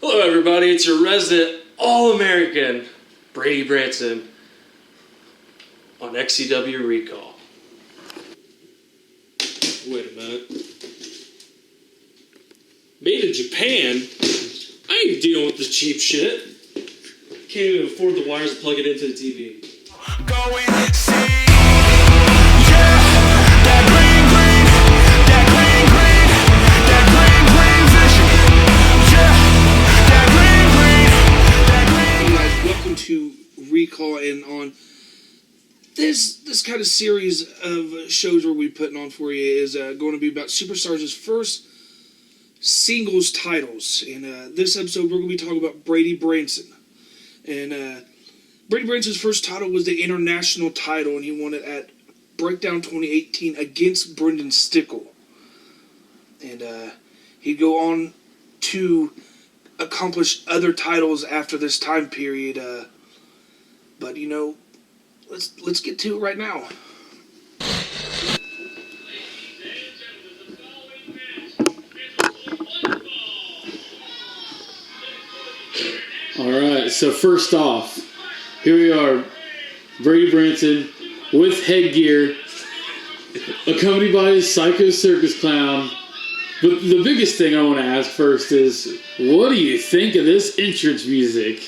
Hello everybody, it's your resident All-American, Brady Branson, on XCW Recall. Wait a minute. Made in Japan? I ain't dealing with this cheap shit. Can't even afford the wires to plug it into the TV. Go and see, yeah, that green, that green vision, yeah, that green. Welcome to Recall, and on this kind of series of shows we're putting on for you is going to be about Superstars' first singles titles. And this episode we're going to be talking about Brady Branson. And Brady Branson's first title was the international title, and he won it at Breakdown 2018 against Brendan Stickle. And he'd go on to accomplish other titles after this time period. But you know, let's get to it right now. Alright, so first off, here we are, Brady Branson with headgear, accompanied by his Psycho Circus Clown. But the biggest thing I want to ask first is, what do you think of this entrance music?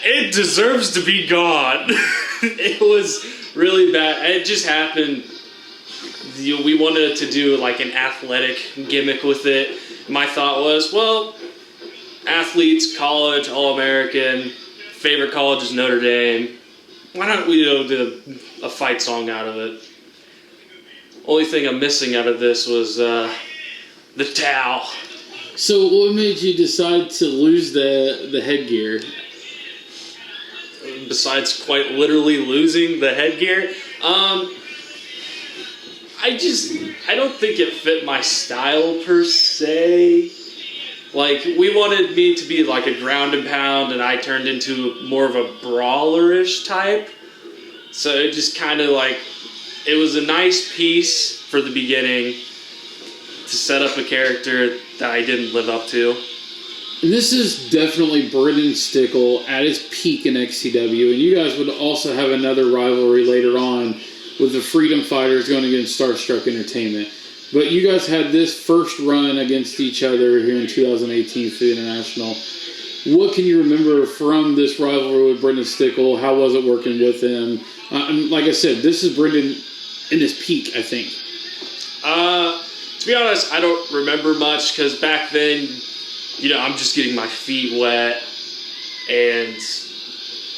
It deserves to be gone. It was really bad. It just happened. We wanted to do like an athletic gimmick with it. My thought was, well, athletes, college, All-American, favorite college is Notre Dame. Why don't we do a fight song out of it? Only thing I'm missing out of this was the towel. So what made you decide to lose the headgear? Besides quite literally losing the headgear, I don't think it fit my style per se. Like, we wanted me to be like a ground and pound, and I turned into more of a brawler-ish type. So it just kind of like, it was a nice piece for the beginning to set up a character that I didn't live up to. And this is definitely Brendan Stickle at his peak in XCW, and you guys would also have another rivalry later on with the Freedom Fighters going against Starstruck Entertainment. But you guys had this first run against each other here in 2018 for the International. What can you remember from this rivalry with Brendan Stickle? How was it working with him? Like I said, this is Brendan in his peak, I think. To be honest, I don't remember much, because back then, you know, I'm just getting my feet wet, and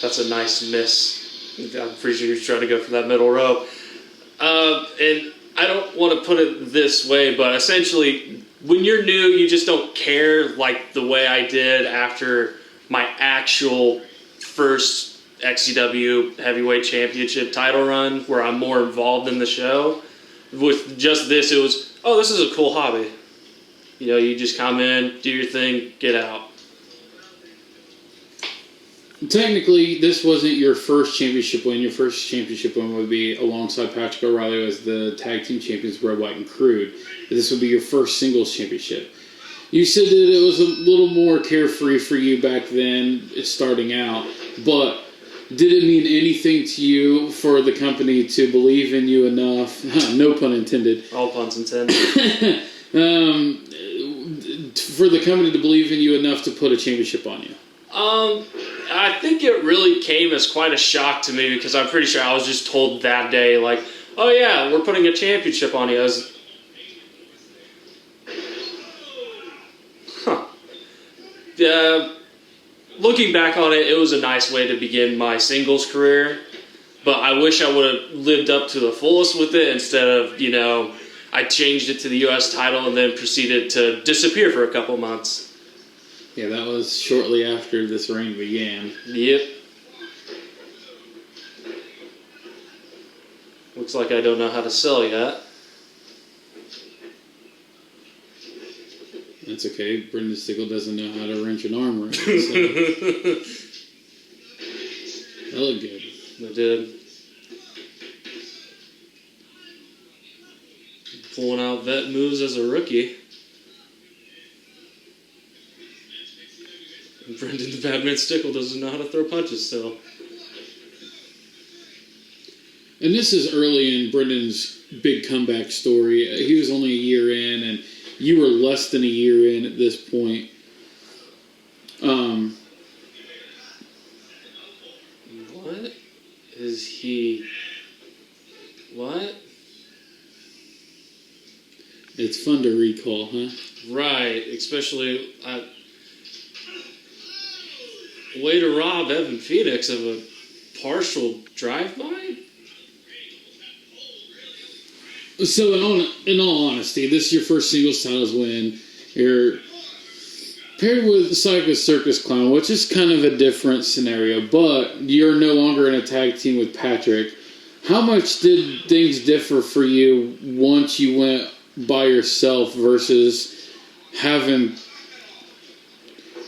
that's a nice miss. I'm pretty sure you're trying to go for that middle rope. And I don't want to put it this way, but essentially, when you're new, you just don't care like the way I did after my actual first XCW Heavyweight Championship title run, where I'm more involved in the show. With just this, it was, oh, this is a cool hobby. You know, you just come in, do your thing, get out. Technically, this wasn't your first championship win. Your first championship win would be alongside Patrick O'Reilly as the tag team champions, Red, White, and Crude. This would be your first singles championship. You said that it was a little more carefree for you back then, starting out, but did it mean anything to you for the company to believe in you enough? No pun intended. All puns intended. For the company to believe in you enough to put a championship on you? I think it really came as quite a shock to me, because I'm pretty sure I was just told that day, like, oh yeah, we're putting a championship on you. Looking back on it, it was a nice way to begin my singles career, but I wish I would have lived up to the fullest with it instead of, you know, I changed it to the U.S. title and then proceeded to disappear for a couple months. Yeah, that was shortly after this reign began. Yep. Looks like I don't know how to sell yet. That's okay. Brendan Stickle doesn't know how to wrench an arm around. So. That looked good. I did. Pulling out vet moves as a rookie. Brendan the Badman Stickle doesn't know how to throw punches still. And this is early in Brendan's big comeback story. He was only a year in, and you were less than a year in at this point. What is he? What? It's fun to recall, huh? Right, especially way to rob Evan Phoenix of a partial drive-by? So, in all honesty, this is your first singles titles win. You're paired with Psycho Circus Clown, which is kind of a different scenario, but you're no longer in a tag team with Patrick. How much did things differ for you once you went by yourself versus having,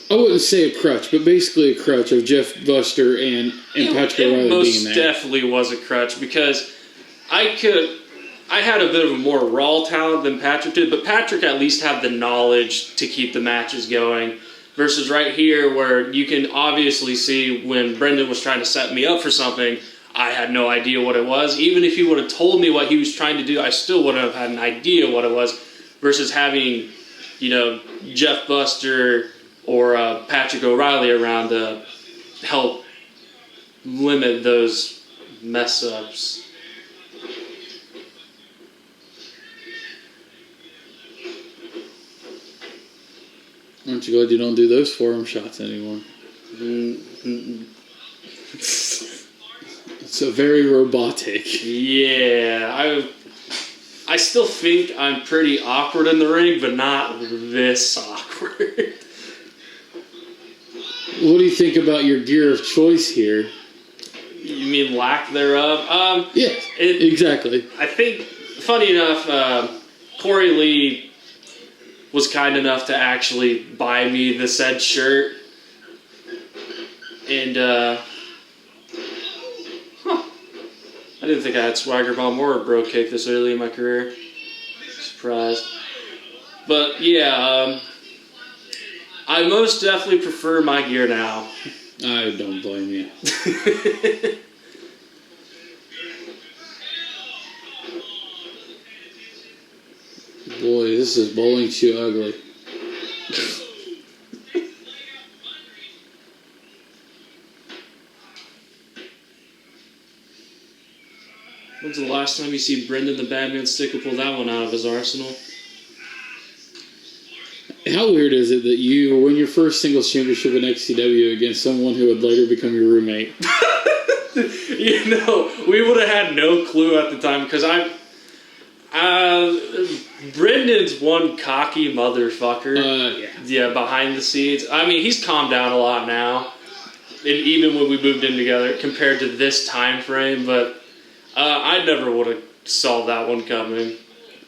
I wouldn't say a crutch, but basically a crutch of Jeff Buster and Patrick O'Reilly being there? It most definitely was a crutch because I had a bit of a more raw talent than Patrick did, but Patrick at least had the knowledge to keep the matches going. Versus right here, where you can obviously see when Brendan was trying to set me up for something, I had no idea what it was. Even if he would have told me what he was trying to do, I still wouldn't have had an idea what it was. Versus having, Jeff Buster or Patrick O'Reilly around to help limit those mess-ups. Aren't you glad you don't do those forearm shots anymore? It's a very robotic. Yeah, I still think I'm pretty awkward in the ring, but not this awkward. What do you think about your gear of choice here? You mean lack thereof? Yeah, exactly. I think, funny enough, Corey Lee was kind enough to actually buy me the said shirt. And, I didn't think I had Swagger Bomb or a Bro Kick this early in my career. Surprised. But, yeah, I most definitely prefer my gear now. I don't blame you. Boy, this is bowling shoe ugly. When's the last time you see Brendan the Badman Stickle pull that one out of his arsenal? How weird is it that you win your first singles championship in XCW against someone who would later become your roommate? We would have had no clue at the time because Brendan's one cocky motherfucker. Yeah, behind the scenes. I mean, he's calmed down a lot now, and even when we moved in together compared to this time frame. But I never would have saw that one coming.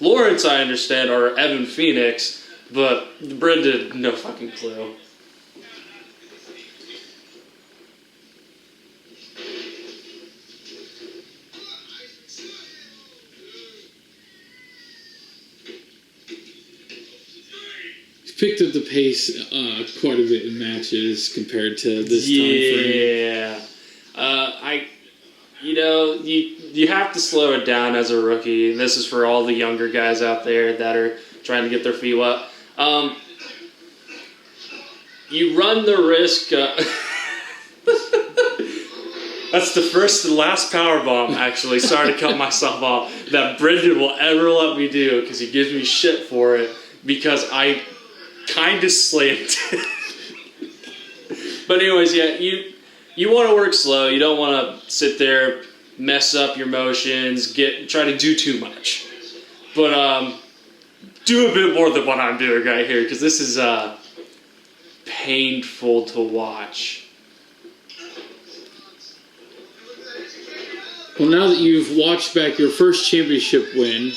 Lawrence, I understand, or Evan Phoenix, but Brendan, no fucking clue. Picked up the pace quite a bit in matches compared to this time frame. Yeah. You have to slow it down as a rookie. This is for all the younger guys out there that are trying to get their feet wet. You run the risk. That's the first and last powerbomb, actually. Sorry to cut myself off. That Brendan will ever let me do because he gives me shit for it because I kind of slammed it. But anyways, yeah, you want to work slow. You don't want to sit there, mess up your motions, try to do too much. But do a bit more than what I'm doing right here because this is painful to watch. Well, now that you've watched back your first championship win,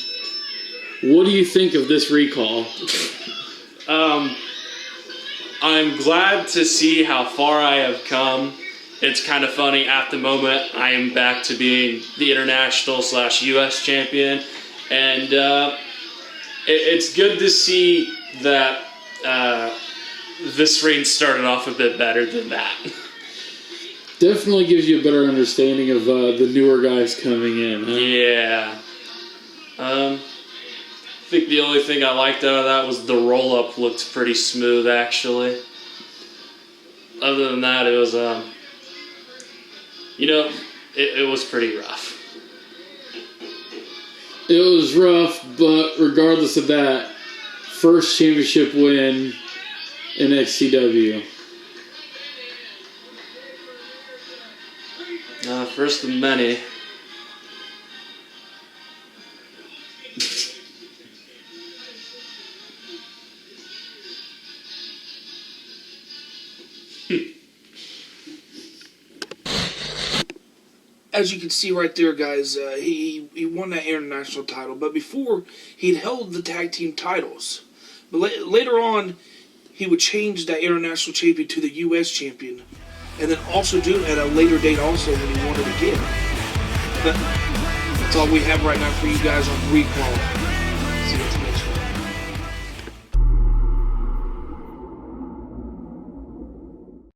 what do you think of this recall? I'm glad to see how far I have come. It's kind of funny, at the moment, I am back to being the international/US champion. And it's good to see that this reign started off a bit better than that. Definitely gives you a better understanding of the newer guys coming in. Huh? Yeah. I think the only thing I liked out of that was the roll-up looked pretty smooth, actually. Other than that, it was, it was pretty rough. It was rough, but regardless of that, first championship win in XCW. First of many. As you can see right there, guys, he won that international title. But before, he'd held the tag team titles. But later on, he would change that international champion to the U.S. champion. And then also do it at a later date also when he won it again. But that's all we have right now for you guys on Recall. See you guys.